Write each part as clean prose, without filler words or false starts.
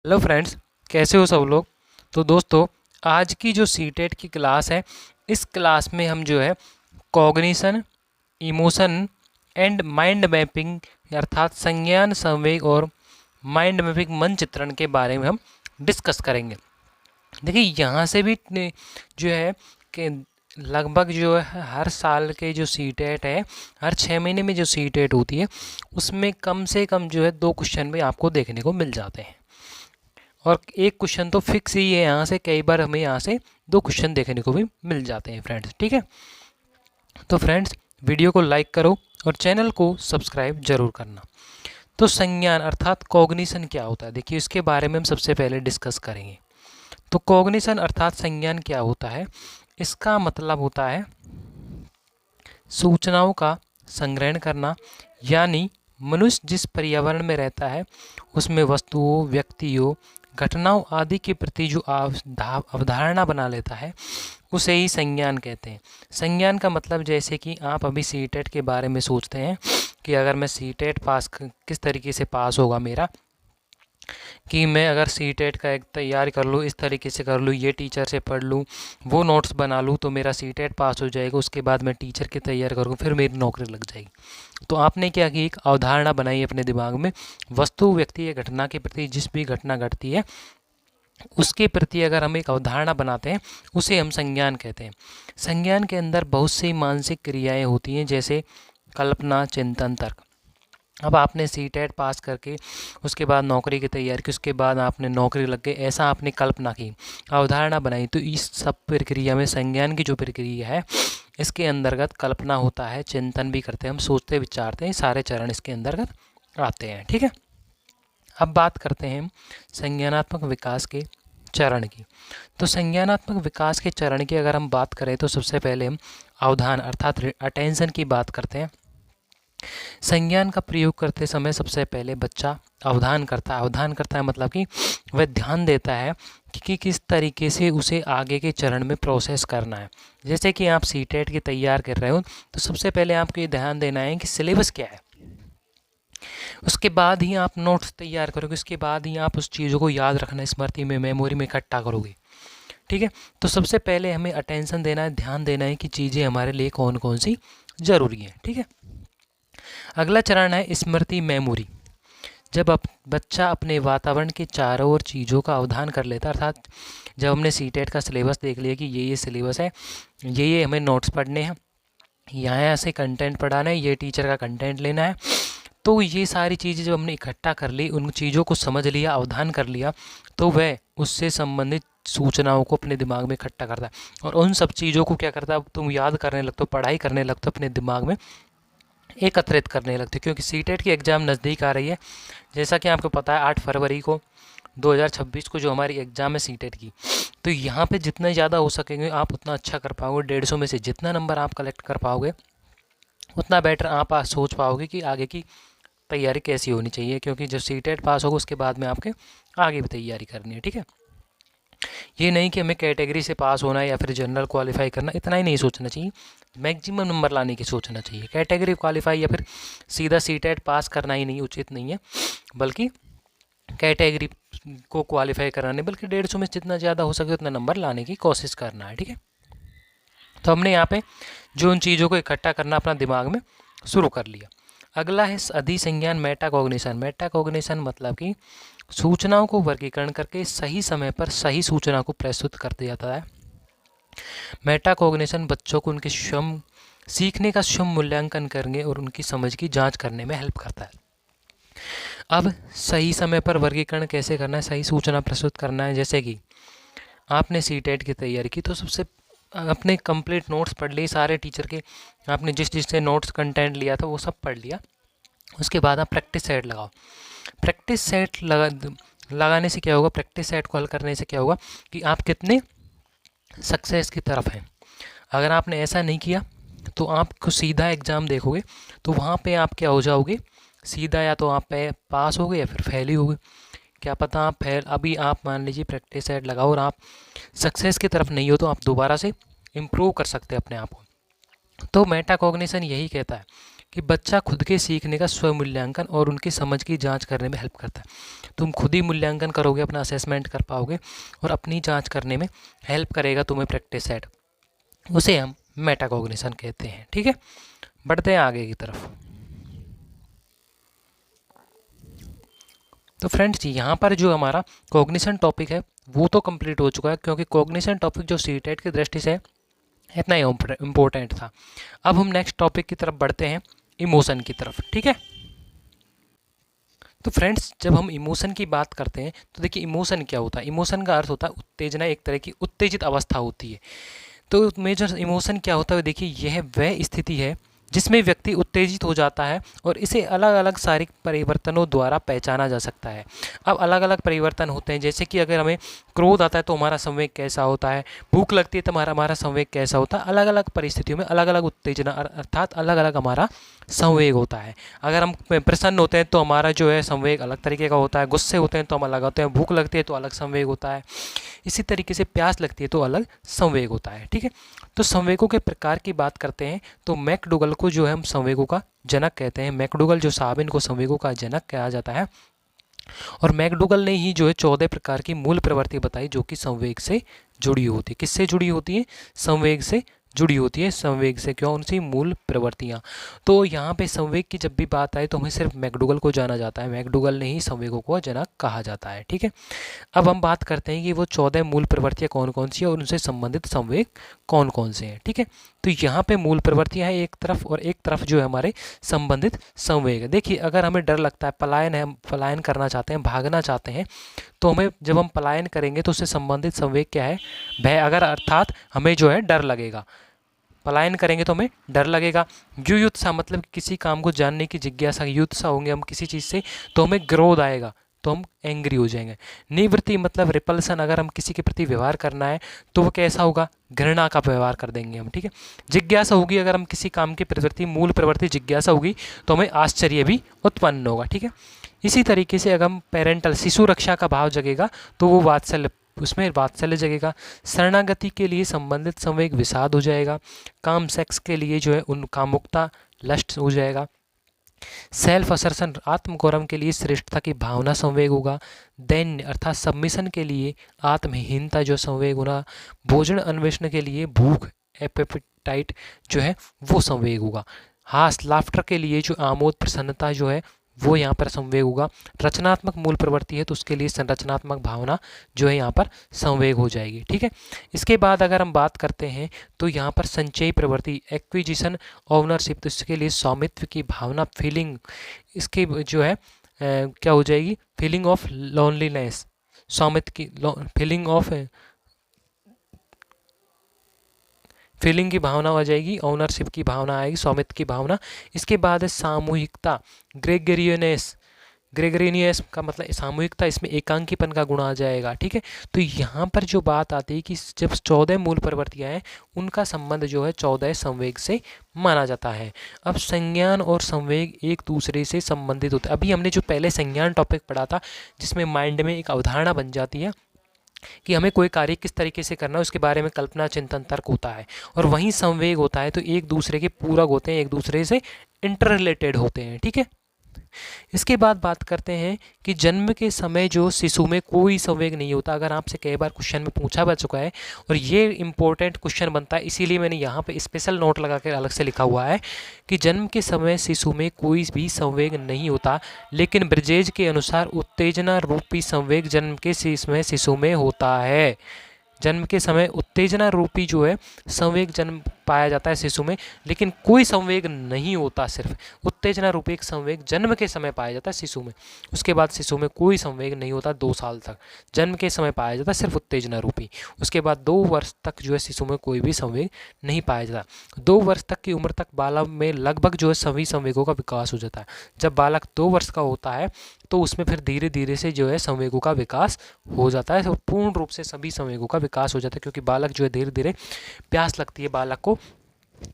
Hello friends, कैसे हो सब लोग। तो दोस्तों, आज की जो सीटेट की क्लास है, इस क्लास में हम जो है cognition, emotion and mind mapping अर्थात संज्ञान, संवेग और माइंड मैपिंग मन चित्रण के बारे में हम डिस्कस करेंगे। देखिए, यहाँ से भी जो है कि लगभग जो है हर साल के जो सीटेट है, हर 6 महीने में जो सीटेट होती है, उसमें कम से कम जो है 2 क्वेश्चन भी आपको देखने को मिल जाते हैं। और एक क्वेश्चन तो फिक्स ही है, यहाँ से कई बार हमें यहाँ से 2 क्वेश्चन देखने को भी मिल जाते हैं फ्रेंड्स। ठीक है, तो फ्रेंड्स वीडियो को लाइक करो और चैनल को सब्सक्राइब जरूर करना। तो संज्ञान अर्थात कॉग्निशन क्या होता है, देखिए इसके बारे में हम सबसे पहले डिस्कस करेंगे। तो कॉग्निशन अर्थात संज्ञान क्या होता है, इसका मतलब होता है सूचनाओं का संग्रहण करना, यानी मनुष्य जिस पर्यावरण में रहता है उसमें वस्तुओं, व्यक्तियों, घटनाओं आदि के प्रति जो अवधारणा बना लेता है उसे ही संज्ञान कहते हैं। संज्ञान का मतलब जैसे कि आप अभी सीटेट के बारे में सोचते हैं कि अगर मैं सीटेट पास किस तरीके से पास होगा मेरा, कि मैं अगर सीटेट का एक तैयार कर लूँ, इस तरीके से कर लूँ, ये टीचर से पढ़ लूँ, वो नोट्स बना लूँ तो मेरा सीटेट पास हो जाएगा, उसके बाद मैं टीचर की तैयार करूँ, फिर मेरी नौकरी लग जाएगी। तो आपने क्या की, एक अवधारणा बनाई अपने दिमाग में, वस्तु, व्यक्ति या घटना के प्रति जिस भी घटना घटती है उसके प्रति अगर हम एक अवधारणा बनाते हैं उसे हम संज्ञान कहते हैं। संज्ञान के अंदर बहुत सी मानसिक क्रियाएं होती हैं, जैसे कल्पना, चिंतन, तर्क। अब आपने सीटेट पास करके उसके बाद नौकरी की तैयारी की, उसके बाद आपने नौकरी लग गई, ऐसा आपने कल्पना की, अवधारणा बनाई, तो इस सब प्रक्रिया में संज्ञान की जो प्रक्रिया है इसके अंतर्गत कल्पना होता है, चिंतन भी करते हैं, हम सोचते विचारते हैं, सारे चरण इसके अंतर्गत आते हैं। ठीक है, अब बात करते हैं हम संज्ञानात्मक विकास के चरण की। तो संज्ञानात्मक विकास के चरण की अगर हम बात करें तो सबसे पहले हम अवधान अर्थात अटेंशन की बात करते हैं। संज्ञान का प्रयोग करते समय सबसे पहले बच्चा अवधान करता है मतलब कि वह ध्यान देता है कि किस तरीके से उसे आगे के चरण में प्रोसेस करना है। जैसे कि आप सीटेट की तैयार कर रहे हो तो सबसे पहले आपको ये ध्यान देना है कि सिलेबस क्या है, उसके बाद ही आप नोट्स तैयार करोगे, उसके बाद ही आप उस चीज़ों को याद रखना, स्मृति में, मेमोरी में इकट्ठा करोगे। ठीक है, तो सबसे पहले हमें अटेंशन देना है, ध्यान देना है कि चीज़ें हमारे लिए कौन कौन सी ज़रूरी हैं। ठीक है, अगला चरण है स्मृति, मेमोरी। जब बच्चा अपने वातावरण के चारों ओर चीज़ों का अवधान कर लेता है, अर्थात जब हमने सीटेट का सिलेबस देख लिया कि ये सिलेबस है, ये हमें नोट्स पढ़ने हैं, यहाँ से कंटेंट पढ़ाना है, ये टीचर का कंटेंट लेना है, तो ये सारी चीज़ें जब हमने इकट्ठा कर ली, उन चीज़ों को समझ लिया, अवधान कर लिया, तो वह उससे संबंधित सूचनाओं को अपने दिमाग में इकट्ठा करता है और उन सब चीज़ों को क्या करता है, तुम याद करने लगते हो, पढ़ाई करने लगते हो, अपने दिमाग में एकत्रित करने लगते हो। क्योंकि सीटेट की एग्ज़ाम नज़दीक आ रही है, जैसा कि आपको पता है 8 फरवरी को 2026 को जो हमारी एग्ज़ाम है सीटेट की, तो यहाँ पे जितना ज़्यादा हो सकेंगे आप उतना अच्छा कर पाओगे। 150 में से जितना नंबर आप कलेक्ट कर पाओगे उतना बेटर आप सोच पाओगे कि आगे की तैयारी कैसी होनी चाहिए, क्योंकि जब सीटेट पास होगा उसके बाद में आपके आगे भी तैयारी करनी है। ठीक है, ये नहीं कि हमें कैटेगरी से पास होना है या फिर जनरल क्वालिफाई करना, इतना ही नहीं सोचना चाहिए, मैक्सिमम नंबर लाने की सोचना चाहिए। कैटेगरी क्वालिफाई या फिर सीधा सीटेट पास करना ही नहीं उचित नहीं है, बल्कि कैटेगरी को क्वालिफाई करना नहीं, बल्कि 150 में जितना ज़्यादा हो सके उतना नंबर लाने की कोशिश करना है। ठीक है, तो हमने यहाँ पे जो उन चीज़ों को इकट्ठा करना अपना दिमाग में शुरू कर लिया। अगला है अधिसंज्ञान, मेटाकॉग्निशन। मेटाकॉग्निशन मतलब कि सूचनाओं को वर्गीकरण करके सही समय पर सही सूचना को प्रस्तुत कर दिया जाता है। मेटाकॉग्निशन बच्चों को उनके स्वयं सीखने का स्वयं मूल्यांकन करने और उनकी समझ की जांच करने में हेल्प करता है। अब सही समय पर वर्गीकरण कैसे करना है, सही सूचना प्रस्तुत करना है, जैसे कि आपने सीटेट की तैयारी की तो सबसे अपने कंप्लीट नोट्स पढ़ लिए सारे टीचर के, आपने जिस जिससे नोट्स कंटेंट लिया था वो सब पढ़ लिया, उसके बाद आप प्रैक्टिस सेट लगाओ। प्रैक्टिस सेट लगाने से क्या होगा, प्रैक्टिस सेट को हल करने से क्या होगा कि आप कितने सक्सेस की तरफ हैं। अगर आपने ऐसा नहीं किया तो आपको सीधा एग्ज़ाम देखोगे तो वहाँ पे आप क्या हो जाओगे, सीधा या तो आप पास हो गए या फिर फेल ही हो गए। क्या पता आप फेल, अभी आप मान लीजिए प्रैक्टिस सेट लगाओ और आप सक्सेस की तरफ नहीं हो तो आप दोबारा से इम्प्रूव कर सकते हैं अपने आप को। तो मेटाकॉग्निशन यही कहता है कि बच्चा खुद के सीखने का स्वमूल्यांकन और उनकी समझ की जांच करने में हेल्प करता है। तुम खुद ही मूल्यांकन करोगे, अपना असेसमेंट कर पाओगे और अपनी जांच करने में हेल्प करेगा तुम्हें प्रैक्टिस सेट, उसे हम मेटाकॉग्निशन कहते हैं। ठीक है, बढ़ते हैं आगे की तरफ। तो फ्रेंड्स यहाँ पर जो हमारा कॉग्निशन टॉपिक है वो तो कंप्लीट हो चुका है, क्योंकि कॉग्निशन टॉपिक जो सीटेट की दृष्टि से इतना ही इम्पोर्टेंट था। अब हम नेक्स्ट टॉपिक की तरफ बढ़ते हैं, इमोशन की तरफ। ठीक है, तो फ्रेंड्स जब हम इमोशन की बात करते हैं तो देखिए इमोशन क्या होता है। इमोशन का अर्थ होता है उत्तेजना, एक तरह की उत्तेजित अवस्था होती है। तो मेजर इमोशन क्या होता है, देखिए यह वह स्थिति है जिसमें व्यक्ति उत्तेजित हो जाता है और इसे अलग अलग शारीरिक परिवर्तनों द्वारा पहचाना जा सकता है। अब अलग अलग परिवर्तन होते हैं, जैसे कि अगर हमें क्रोध आता है तो हमारा संवेग कैसा होता है, भूख लगती है तो हमारा संवेग कैसा होता है। अलग अलग परिस्थितियों में अलग अलग उत्तेजना अर्थात अलग अलग हमारा संवेग होता है। अगर हम प्रसन्न होते हैं तो हमारा जो है संवेग अलग तरीके का होता है, गुस्से होते हैं तो हम अलग होते हैं, भूख लगती है तो अलग संवेग होता है, इसी तरीके से प्यास लगती है तो अलग संवेग होता है। ठीक है, तो संवेगों के प्रकार की बात करते हैं तो मैकडूगल को जो है हम संवेगों का जनक कहते हैं। मैकडूगल जो साहब, इनको संवेगों का जनक कहा जाता है। और मैकडूगल ने ही जो है 14 प्रकार की मूल प्रवृत्ति बताई जो कि संवेग से जुड़ी होती है। किससे जुड़ी होती है? संवेग से जुड़ी होती है। संवेग से क्यों? उनसे मूल प्रवृत्तियाँ। तो यहाँ पे संवेग की जब भी बात आए तो हमें सिर्फ मैकडूगल को जाना जाता है, मैकडूगल ने ही संवेगों को जनक कहा जाता है। ठीक है, अब हम बात करते हैं कि वो 14 मूल प्रवृत्तियाँ कौन कौन सी है और उनसे संबंधित संवेग कौन कौन से हैं। ठीक है, तो यहाँ पे मूल प्रवृत्तियाँ हैं एक तरफ और एक तरफ जो है हमारे संबंधित संवेग है। देखिए अगर हमें डर लगता है, पलायन है, हम पलायन करना चाहते हैं, भागना चाहते हैं, तो हमें जब हम पलायन करेंगे तो उससे संबंधित संवेग क्या है? भय। अगर अर्थात हमें जो है डर लगेगा, पलायन करेंगे तो हमें डर लगेगा। युयुत्सा मतलब किसी काम को जानने की जिज्ञासा, युत्सा होंगे हम किसी चीज़ से तो हमें क्रोध आएगा, तो हम एंग्री हो जाएंगे। निवृत्ति मतलब रिपल्सन, अगर हम किसी के प्रति व्यवहार करना है तो वो कैसा होगा? घृणा का व्यवहार कर देंगे हम। ठीक है, जिज्ञासा होगी, अगर हम किसी काम की प्रवृत्ति, मूल प्रवृत्ति जिज्ञासा होगी तो हमें आश्चर्य भी उत्पन्न होगा। ठीक है, इसी तरीके से अगर हम पेरेंटल, शिशु रक्षा का भाव जगेगा तो वो वात्सल्य, उसमें वात्सल्य जगेगा। शरणागति के लिए संबंधित संवेग विषाद हो जाएगा। काम, सेक्स के लिए जो है उन कामुकता, लस्ट हो जाएगा। सेल्फ असर्सन, आत्मगौरव के लिए श्रेष्ठता की भावना संवेग होगा। दैन्य अर्थात सबमिशन के लिए आत्महीनता जो संवेग होगा। भोजन अन्वेषण के लिए भूख, एपेटाइट जो है वो संवेग होगा। हास, लाफ्टर के लिए जो आमोद, प्रसन्नता जो है वो यहाँ पर संवेग होगा। रचनात्मक मूल प्रवृत्ति है तो उसके लिए संरचनात्मक भावना जो है यहाँ पर संवेग हो जाएगी। ठीक है, इसके बाद अगर हम बात करते हैं तो यहाँ पर संचयी प्रवृत्ति, एक्विजिशन, ओनरशिप, तो इसके लिए स्वामित्व की भावना, फीलिंग, इसके जो है क्या हो जाएगी? फीलिंग ऑफ लोनलीनेस, स्वामित्व की फीलिंग ऑफ फीलिंग की भावना हो जाएगी, ओनरशिप की भावना आएगी, स्वामित्व की भावना। इसके बाद है सामूहिकता, ग्रेगरियनियस का मतलब सामूहिकता, इसमें एकांकीपन का गुण आ जाएगा। ठीक है, तो यहाँ पर जो बात आती है कि जब 14 मूल प्रवृत्तियाँ हैं उनका संबंध जो है 14 संवेग से माना जाता है। अब संज्ञान और संवेग एक दूसरे से संबंधित होते हैं। अभी हमने जो पहले संज्ञान टॉपिक पढ़ा था जिसमें माइंड में एक अवधारणा बन जाती है कि हमें कोई कार्य किस तरीके से करना है, उसके बारे में कल्पना, चिंतन, तर्क होता है, और वहीं संवेग होता है तो एक दूसरे के पूरक होते हैं, एक दूसरे से इंटर रिलेटेड होते हैं। ठीक है, इसके बाद बात करते हैं कि जन्म के समय जो शिशु में कोई संवेग नहीं होता। अगर आपसे कई बार क्वेश्चन में पूछा जा चुका है और ये इंपॉर्टेंट क्वेश्चन बनता है, इसीलिए मैंने यहाँ पे स्पेशल नोट लगा कर अलग से लिखा हुआ है कि जन्म के समय शिशु में कोई भी संवेग नहीं होता, लेकिन ब्रजेज के अनुसार उत्तेजना रूपी संवेग जन्म के समय शिशु में होता है। जन्म के समय उत्तेजना रूपी जो है संवेग जन्म पाया जाता है शिशु में, लेकिन कोई संवेग नहीं होता, सिर्फ उत्तेजना रूपी एक संवेग जन्म के समय पाया जाता है शिशु में। उसके बाद शिशु में कोई संवेग नहीं होता 2 साल तक, जन्म के समय पाया जाता है सिर्फ उत्तेजना रूपी। उसके बाद 2 वर्ष तक जो है शिशु में कोई भी संवेग नहीं पाया जाता। 2 वर्ष तक की उम्र तक बालक में लगभग जो है सभी संवेगों का विकास हो जाता है। जब बालक 2 वर्ष का होता है तो उसमें फिर धीरे धीरे से जो है संवेगों का विकास हो जाता है, पूर्ण रूप से सभी संवेगों का विकास हो जाता है, क्योंकि बालक जो है धीरे धीरे प्यास लगती है बालक को,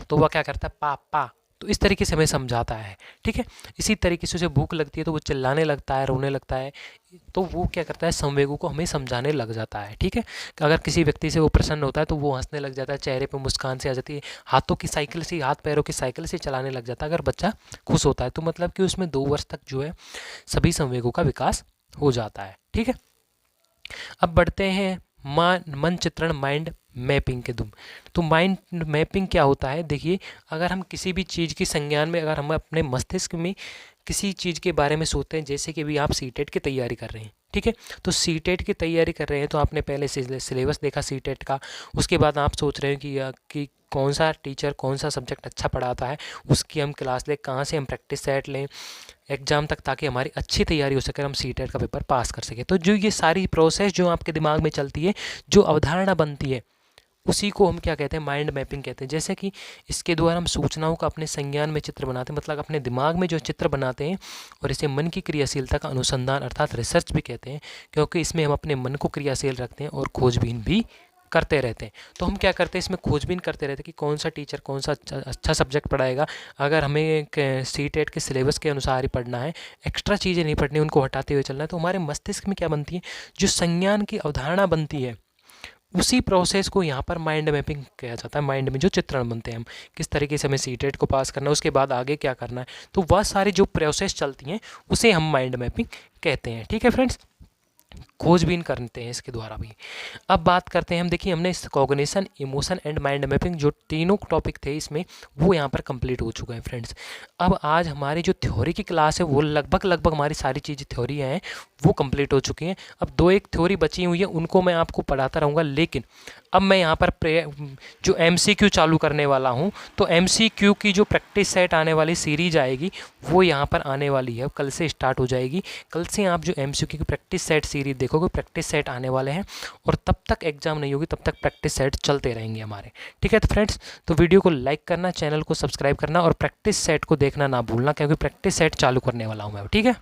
तो वह क्या करता है? पापा तो इस तरीके से हमें समझाता है, ठीक है। इसी तरीके से उसे भूख लगती है तो वो चिल्लाने लगता है, रोने लगता है, तो वो क्या करता है, संवेगों को हमें समझाने लग जाता है, ठीक है। अगर किसी व्यक्ति से वो प्रसन्न होता है तो वो हंसने लग जाता है, चेहरे पे मुस्कान से आ जाती है, हाथों की साइकिल से, हाथ पैरों की साइकिल से चलाने लग जाता है अगर बच्चा खुश होता है। तो मतलब कि उसमें 2 वर्ष तक जो है सभी संवेगों का विकास हो जाता है, ठीक है। अब बढ़ते हैं मन चित्रण, माइंड मैपिंग के दुम। तो माइंड मैपिंग क्या होता है, देखिए, अगर हम किसी भी चीज़ की संज्ञान में, अगर हम अपने मस्तिष्क में किसी चीज़ के बारे में सोचते हैं, जैसे कि भी आप सीटेट की तैयारी कर रहे हैं, ठीक है, तो सीटेट की तैयारी कर रहे हैं तो आपने पहले सिलेबस देखा सीटेट का, उसके बाद आप सोच रहे हैं कि कौन सा टीचर कौन सा सब्जेक्ट अच्छा पढ़ाता है, उसकी हम क्लास लें, कहाँ से हम प्रैक्टिस सेट लें एग्जाम तक, ताकि हमारी अच्छी तैयारी हो सके, हम सीटेट का पेपर पास कर सकें। तो जो ये सारी प्रोसेस जो आपके दिमाग में चलती है, जो अवधारणा बनती है, उसी को हम क्या कहते हैं, माइंड मैपिंग कहते हैं। जैसे कि इसके द्वारा हम सूचनाओं का अपने संज्ञान में चित्र बनाते हैं, मतलब अपने दिमाग में जो चित्र बनाते हैं, और इसे मन की क्रियाशीलता का अनुसंधान अर्थात रिसर्च भी कहते हैं, क्योंकि इसमें हम अपने मन को क्रियाशील रखते हैं और खोजबीन भी करते रहते हैं। तो हम क्या करते हैं, इसमें खोजबीन करते रहते हैं कि कौन सा टीचर कौन सा अच्छा सब्जेक्ट पढ़ाएगा। अगर हमें सीटेट के सिलेबस के अनुसार ही पढ़ना है, एक्स्ट्रा चीज़ें नहीं पढ़नी, उनको हटाते हुए चलना है, तो हमारे मस्तिष्क में क्या बनती है, जो संज्ञान की अवधारणा बनती है, उसी प्रोसेस को यहाँ पर माइंड मैपिंग किया जाता है। माइंड में जो चित्रण बनते हैं, हम किस तरीके से हमें सीटेट को पास करना है, उसके बाद आगे क्या करना है, तो वह सारी जो प्रोसेस चलती हैं उसे हम माइंड मैपिंग कहते हैं, ठीक है फ्रेंड्स। खोजबीन करते हैं इसके द्वारा भी। अब बात करते हैं हम, देखिए हमने cognition, emotion and mind mapping जो तीनों टॉपिक थे इसमें, वो यहाँ पर कंप्लीट हो चुका है फ्रेंड्स। अब आज हमारी जो थ्योरी की क्लास है वो लगभग हमारी सारी चीज़ें थ्योरी हैं वो कंप्लीट हो चुकी हैं। अब 2-1 थ्योरी बची हुई है, उनको मैं आपको पढ़ाता रहूँगा, लेकिन अब मैं यहाँ पर जो MCQ चालू करने वाला हूँ, तो MCQ की जो प्रैक्टिस सेट आने वाली सीरीज आएगी वो यहाँ पर आने वाली है, कल से स्टार्ट हो जाएगी। कल से आप जो MCQ की प्रैक्टिस सेट सीरीज देखोगे, प्रैक्टिस सेट आने वाले हैं, और तब तक एग्जाम नहीं होगी, तब तक प्रैक्टिस सेट चलते रहेंगे हमारे, ठीक है। तो फ्रेंड्स, तो वीडियो को लाइक करना, चैनल को सब्सक्राइब करना, और प्रैक्टिस सेट को देखना ना भूलना, क्योंकि प्रैक्टिस सेट चालू करने वाला हूँ मैं, ठीक है।